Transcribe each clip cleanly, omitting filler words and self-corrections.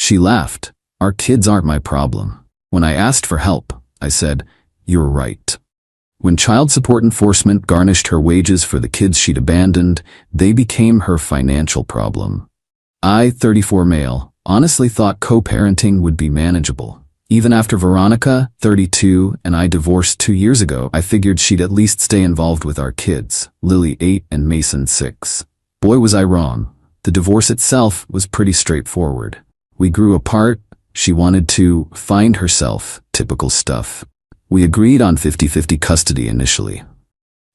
She laughed. Our kids aren't my problem. When I asked for help, I said, you're right. When child support enforcement garnished her wages for the kids she'd abandoned, they became her financial problem. I, 34 male, honestly thought co-parenting would be manageable. Even after Veronica, 32, and I divorced 2 years ago, I figured she'd at least stay involved with our kids, Lily 8 and Mason 6. Boy, was I wrong. The divorce itself was pretty straightforward. We grew apart. She wanted to find herself, typical stuff. We agreed on 50-50 custody initially.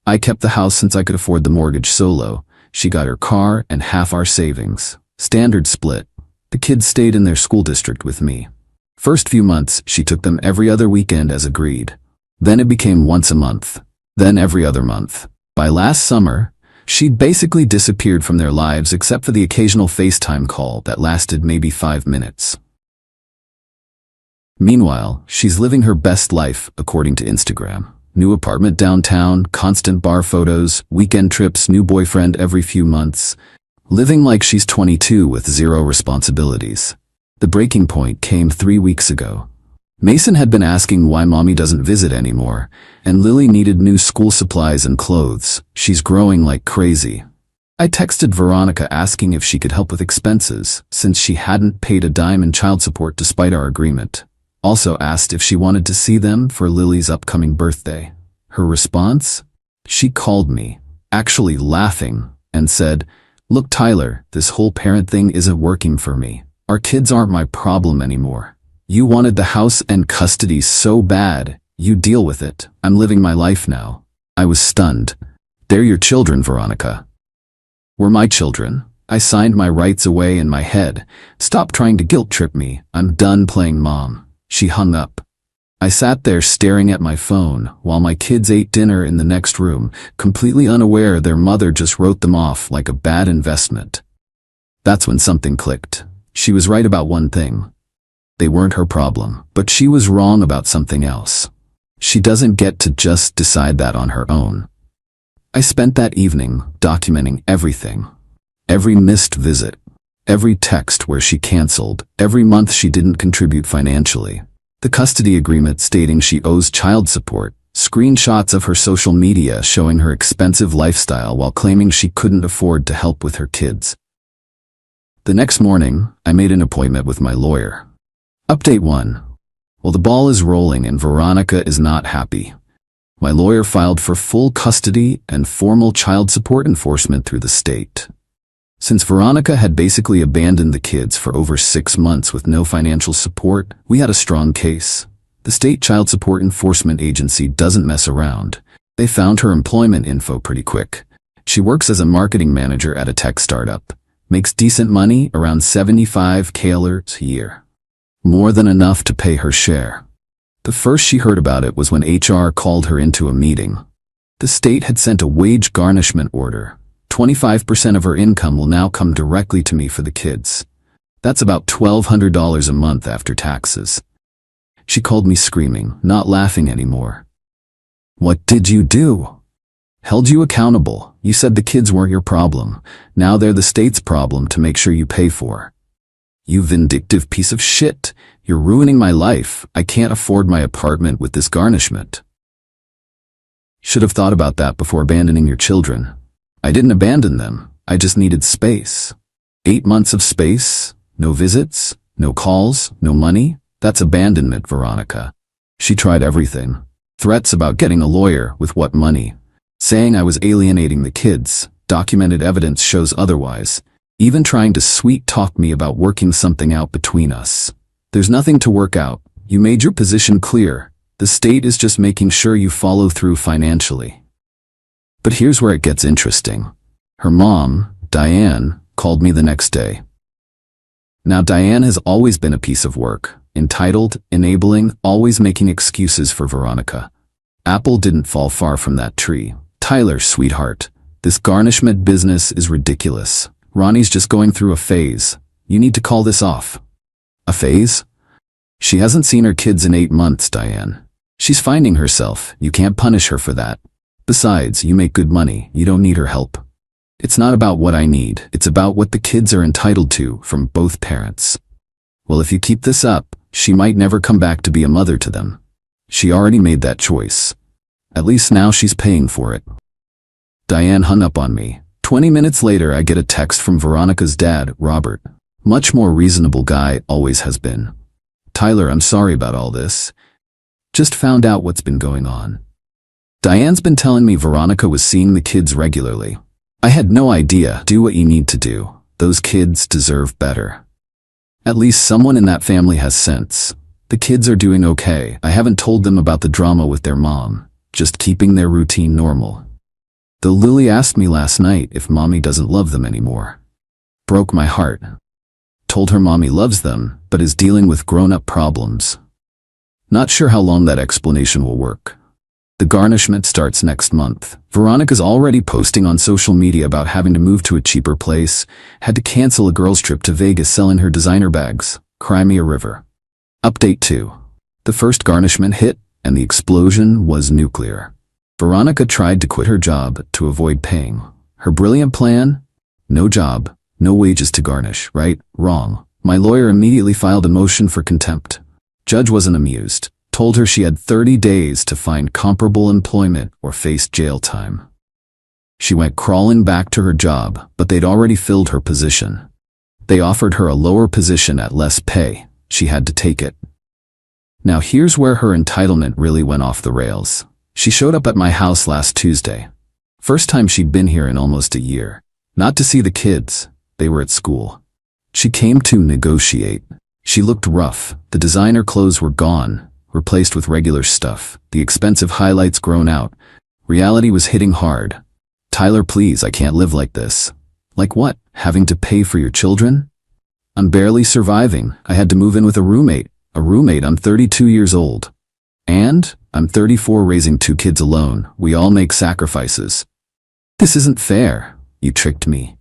I kept the house since I could afford the mortgage solo. She got her car and half our savings. Standard split. The kids stayed in their school district with me. First few months, she took them every other weekend as agreed. Then it became once a month. Then every other month. By last summer, she'd basically disappeared from their lives except for the occasional FaceTime call that lasted maybe 5 minutes. Meanwhile, she's living her best life, according to Instagram. New apartment downtown, constant bar photos, weekend trips, new boyfriend every few months. Living like she's 22 with zero responsibilities. The breaking point came 3 weeks ago. Mason had been asking why mommy doesn't visit anymore, and Lily needed new school supplies and clothes. She's growing like crazy. I texted Veronica asking if she could help with expenses, since she hadn't paid a dime in child support despite our agreement. Also asked if she wanted to see them for Lily's upcoming birthday. Her response? She called me, actually laughing, and said, "Look, Tyler, this whole parent thing isn't working for me. Our kids aren't my problem anymore. You wanted the house and custody so bad, you deal with it. I'm living my life now." I was stunned. "They're your children, Veronica." "Were my children. I signed my rights away in my head. Stop trying to guilt trip me. I'm done playing mom." She hung up. I sat there staring at my phone while my kids ate dinner in the next room, completely unaware their mother just wrote them off like a bad investment. That's when something clicked. She was right about one thing. They weren't her problem, but she was wrong about something else. She doesn't get to just decide that on her own. I spent that evening documenting everything. Every missed visit. Every text where she canceled, every month she didn't contribute financially. The custody agreement stating she owes child support, screenshots of her social media showing her expensive lifestyle while claiming she couldn't afford to help with her kids. The next morning, I made an appointment with my lawyer. Update 1. Well, the ball is rolling and Veronica is not happy. My lawyer filed for full custody and formal child support enforcement through the state. Since Veronica had basically abandoned the kids for over 6 months with no financial support, we had a strong case. The state child support enforcement agency doesn't mess around. They found her employment info pretty quick. She works as a marketing manager at a tech startup. Makes decent money, around $75,000 a year. More than enough to pay her share. The first she heard about it was when HR called her into a meeting. The state had sent a wage garnishment order. 25% of her income will now come directly to me for the kids. That's about $1,200 a month after taxes. She called me screaming, not laughing anymore. "What did you do?" "Held you accountable. You said the kids weren't your problem. Now they're the state's problem to make sure you pay for." "You vindictive piece of shit. You're ruining my life. I can't afford my apartment with this garnishment." Should have thought about that before abandoning your children. I didn't abandon them. I just needed space. 8 months of space? No visits? No calls? No money? That's abandonment, Veronica. She tried everything. Threats about getting a lawyer, with what money? Saying I was alienating the kids. Documented evidence shows otherwise. Even trying to sweet-talk me about working something out between us. There's nothing to work out. You made your position clear. The state is just making sure you follow through financially. But here's where it gets interesting. Her mom, Diane, called me the next day. Now Diane has always been a piece of work, entitled, enabling, always making excuses for Veronica. Apple didn't fall far from that tree. "Tyler, sweetheart, this garnishment business is ridiculous. Ronnie's just going through a phase. You need to call this off." "A phase?" "She hasn't seen her kids in 8 months, Diane. She's finding herself. You can't punish her for that. Besides, you make good money. You don't need her help. It's not about what I need. It's about what the kids are entitled to from both parents." Well, if you keep this up, she might never come back to be a mother to them. She already made that choice. At least now she's paying for it. Diane hung up on me. 20 minutes later, I get a text from Veronica's dad, Robert. Much more reasonable guy, always has been. Tyler, I'm sorry about all this. Just found out what's been going on. Diane's been telling me Veronica was seeing the kids regularly. I had no idea. Do what you need to do. Those kids deserve better. At least someone in that family has sense. The kids are doing okay. I haven't told them about the drama with their mom, just keeping their routine normal. Though Lily asked me last night if mommy doesn't love them anymore. Broke my heart. Told her mommy loves them, but is dealing with grown-up problems. Not sure how long that explanation will work. The garnishment starts next month. Veronica's already posting on social media about having to move to a cheaper place, had to cancel a girls' trip to Vegas selling her designer bags. Cry me a river. Update 2. The first garnishment hit, and the explosion was nuclear. Veronica tried to quit her job to avoid paying. Her brilliant plan? No job, no wages to garnish, right? Wrong. My lawyer immediately filed a motion for contempt. Judge wasn't amused. Told her she had 30 days to find comparable employment or face jail time. She went crawling back to her job, but they'd already filled her position. They offered her a lower position at less pay. She had to take it. Now here's where her entitlement really went off the rails. She showed up at my house last Tuesday. First time she'd been here in almost a year. Not to see the kids. They were at school. She came to negotiate. She looked rough. The designer clothes were gone, replaced with regular stuff. The expensive highlights grown out. Reality was hitting hard. Tyler, please, I can't live like this. Like what? Having to pay for your children? I'm barely surviving. I had to move in with a roommate. I'm 32 years old. And I'm 34 raising 2 kids alone. We all make sacrifices. This isn't fair. You tricked me.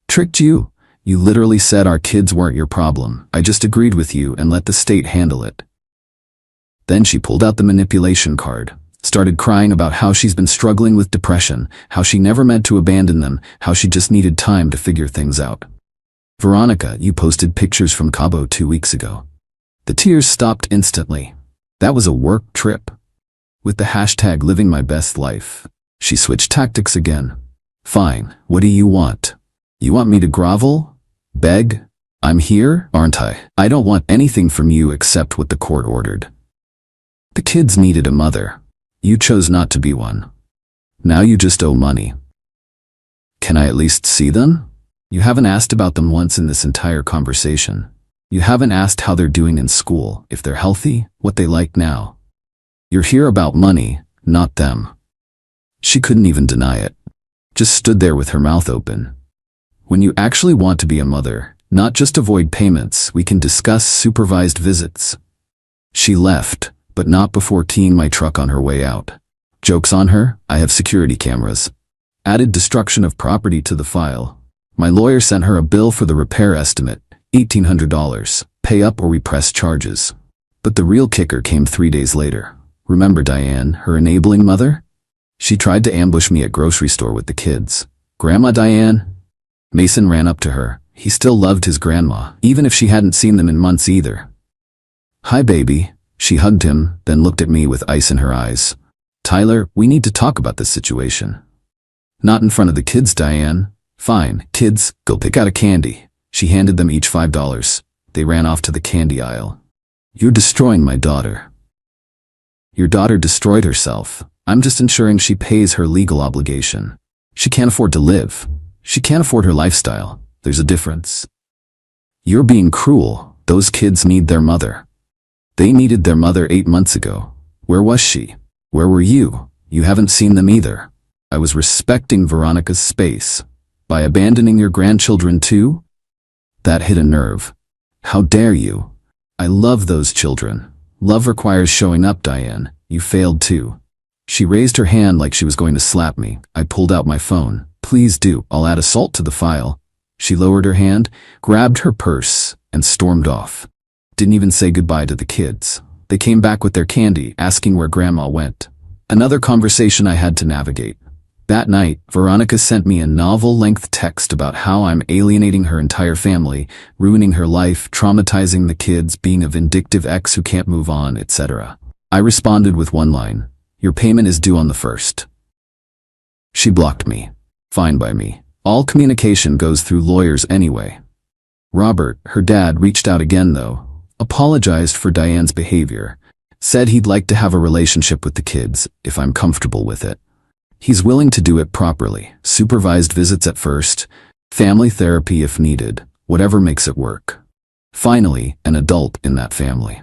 Tricked you? You literally said our kids weren't your problem. I just agreed with you and let the state handle it. Then she pulled out the manipulation card, started crying about how she's been struggling with depression, how she never meant to abandon them, how she just needed time to figure things out. Veronica, you posted pictures from Cabo 2 weeks ago. The tears stopped instantly. That was a work trip. With the hashtag living my best life. She switched tactics again. Fine, what do you want? You want me to grovel? Beg? I'm here, aren't I? I don't want anything from you except what the court ordered. The kids needed a mother. You chose not to be one. Now you just owe money. Can I at least see them? You haven't asked about them once in this entire conversation. You haven't asked how they're doing in school, if they're healthy, what they like now. You're here about money, not them. She couldn't even deny it. Just stood there with her mouth open. When you actually want to be a mother, not just avoid payments, we can discuss supervised visits. She left, but not before keying my truck on her way out. Joke's on her, I have security cameras. Added destruction of property to the file. My lawyer sent her a bill for the repair estimate, $1,800. Pay up or we press charges. But the real kicker came 3 days later. Remember Diane, her enabling mother? She tried to ambush me at grocery store with the kids. Grandma Diane? Mason ran up to her. He still loved his grandma, even if she hadn't seen them in months either. Hi baby. She hugged him, then looked at me with ice in her eyes. Tyler, we need to talk about this situation. Not in front of the kids, Diane. Fine, kids, go pick out a candy. She handed them each $5. They ran off to the candy aisle. You're destroying my daughter. Your daughter destroyed herself. I'm just ensuring she pays her legal obligation. She can't afford to live. She can't afford her lifestyle. There's a difference. You're being cruel. Those kids need their mother. They needed their mother 8 months ago. Where was she? Where were you? You haven't seen them either. I was respecting Veronica's space. By abandoning your grandchildren too? That hit a nerve. How dare you? I love those children. Love requires showing up, Diane. You failed too. She raised her hand like she was going to slap me. I pulled out my phone. Please do. I'll add assault to the file. She lowered her hand, grabbed her purse, and stormed off. Didn't even say goodbye to the kids. They came back with their candy, asking where Grandma went. Another conversation I had to navigate. That night, Veronica sent me a novel-length text about how I'm alienating her entire family, ruining her life, traumatizing the kids, being a vindictive ex who can't move on, etc. I responded with one line: "Your payment is due on the 1st." She blocked me. Fine by me. All communication goes through lawyers anyway. Robert, her dad, reached out again though, apologized for Diane's behavior, said he'd like to have a relationship with the kids, if I'm comfortable with it. He's willing to do it properly, supervised visits at first, family therapy if needed, whatever makes it work. Finally, an adult in that family.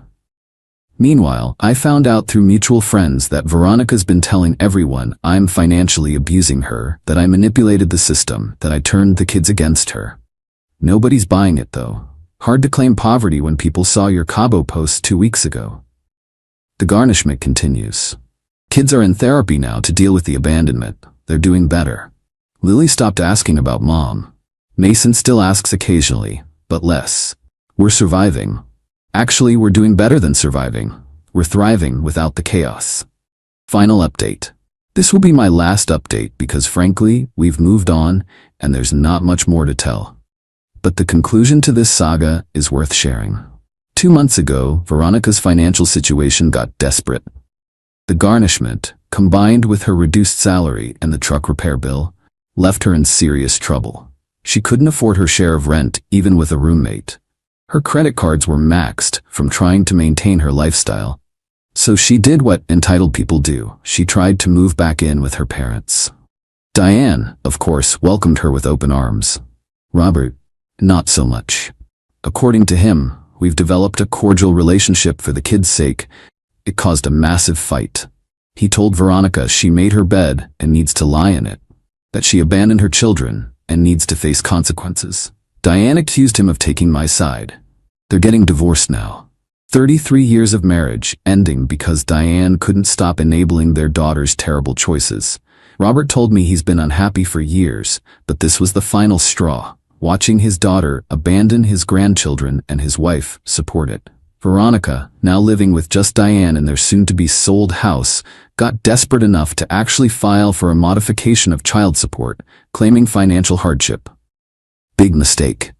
Meanwhile, I found out through mutual friends that Veronica's been telling everyone I'm financially abusing her, that I manipulated the system, that I turned the kids against her. Nobody's buying it though. Hard to claim poverty when people saw your Cabo post 2 weeks ago. The garnishment continues. Kids are in therapy now to deal with the abandonment. They're doing better. Lily stopped asking about mom. Mason still asks occasionally, but less. We're surviving. Actually, we're doing better than surviving. We're thriving without the chaos. Final update. This will be my last update because frankly, we've moved on and there's not much more to tell. But the conclusion to this saga is worth sharing. 2 months ago, Veronica's financial situation got desperate. The garnishment, combined with her reduced salary and the truck repair bill, left her in serious trouble. She couldn't afford her share of rent even with a roommate. Her credit cards were maxed from trying to maintain her lifestyle. So she did what entitled people do. She tried to move back in with her parents. Diane, of course, welcomed her with open arms. Robert, not so much. According to him, we've developed a cordial relationship for the kids' sake. It caused a massive fight. He told Veronica she made her bed and needs to lie in it, that she abandoned her children and needs to face consequences. Diane accused him of taking my side. They're getting divorced now. 33 years of marriage ending because Diane couldn't stop enabling their daughter's terrible choices. Robert told me he's been unhappy for years, but this was the final straw. Watching his daughter abandon his grandchildren and his wife support it. Veronica, now living with just Diane in their soon-to-be sold house, got desperate enough to actually file for a modification of child support, claiming financial hardship. Big mistake.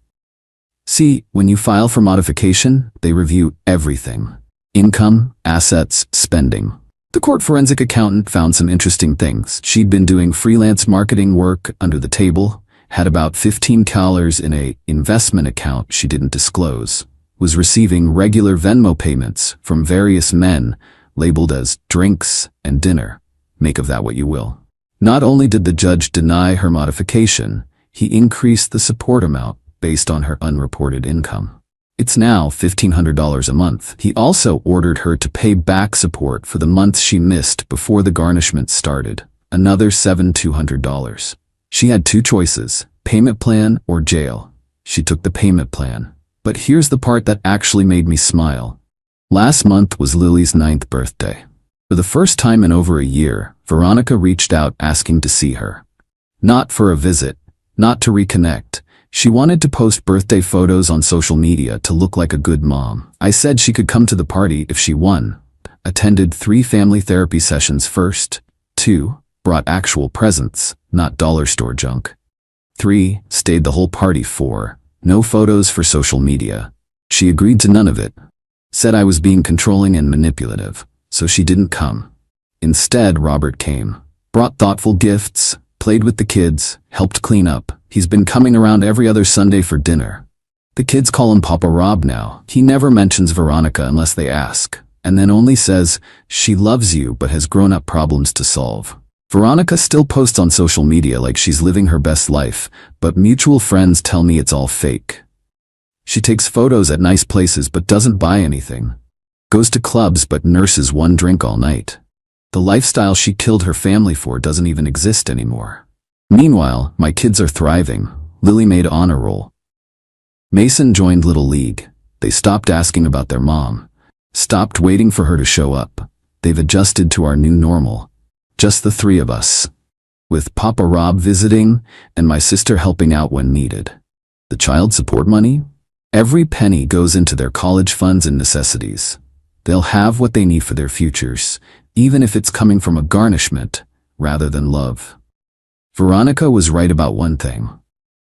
See, when you file for modification, they review everything. Income, assets, spending. The court forensic accountant found some interesting things. She'd been doing freelance marketing work under the table, had about $15 in a investment account she didn't disclose, was receiving regular Venmo payments from various men, labeled as drinks and dinner. Make of that what you will. Not only did the judge deny her modification, he increased the support amount based on her unreported income. It's now $1,500 a month. He also ordered her to pay back support for the months she missed before the garnishment started, another $7,200. She had 2 choices, payment plan or jail. She took the payment plan. But here's the part that actually made me smile. Last month was Lily's 9th birthday. For the first time in over a year, Veronica reached out asking to see her. Not for a visit, not to reconnect. She wanted to post birthday photos on social media to look like a good mom. I said she could come to the party if she won. Attended 3 family therapy sessions first. 2, brought actual presents, not dollar store junk. 3, stayed the whole party. 4, no photos for social media. She agreed to none of it. Said I was being controlling and manipulative, so she didn't come. Instead, Robert came. Brought thoughtful gifts, played with the kids, helped clean up. He's been coming around every other Sunday for dinner. The kids call him Papa Rob now. He never mentions Veronica unless they ask, and then only says, she loves you but has grown-up problems to solve. Veronica still posts on social media like she's living her best life, but mutual friends tell me it's all fake. She takes photos at nice places but doesn't buy anything. Goes to clubs but nurses 1 drink all night. The lifestyle she killed her family for doesn't even exist anymore. Meanwhile, my kids are thriving. Lily made honor roll. Mason joined Little League. They stopped asking about their mom. Stopped waiting for her to show up. They've adjusted to our new normal. Just the 3 of us. With Papa Rob visiting and my sister helping out when needed. The child support money? Every penny goes into their college funds and necessities. They'll have what they need for their futures, even if it's coming from a garnishment rather than love. Veronica was right about one thing.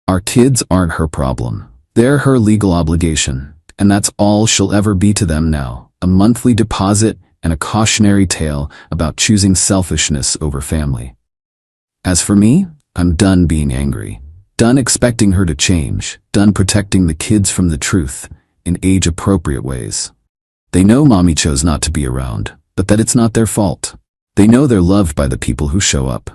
Our kids aren't her problem. They're her legal obligation, and that's all she'll ever be to them now. A monthly deposit and a cautionary tale about choosing selfishness over family. As for me, I'm done being angry. Done expecting her to change. Done protecting the kids from the truth in age-appropriate ways. They know mommy chose not to be around, but that it's not their fault. They know they're loved by the people who show up.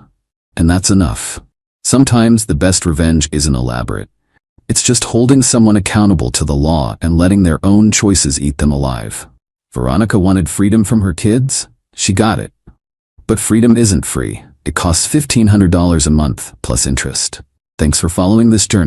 And that's enough. Sometimes the best revenge isn't elaborate. It's just holding someone accountable to the law and letting their own choices eat them alive. Veronica wanted freedom from her kids. She got it. But freedom isn't free. It costs $1,500 a month, plus interest. Thanks for following this journey.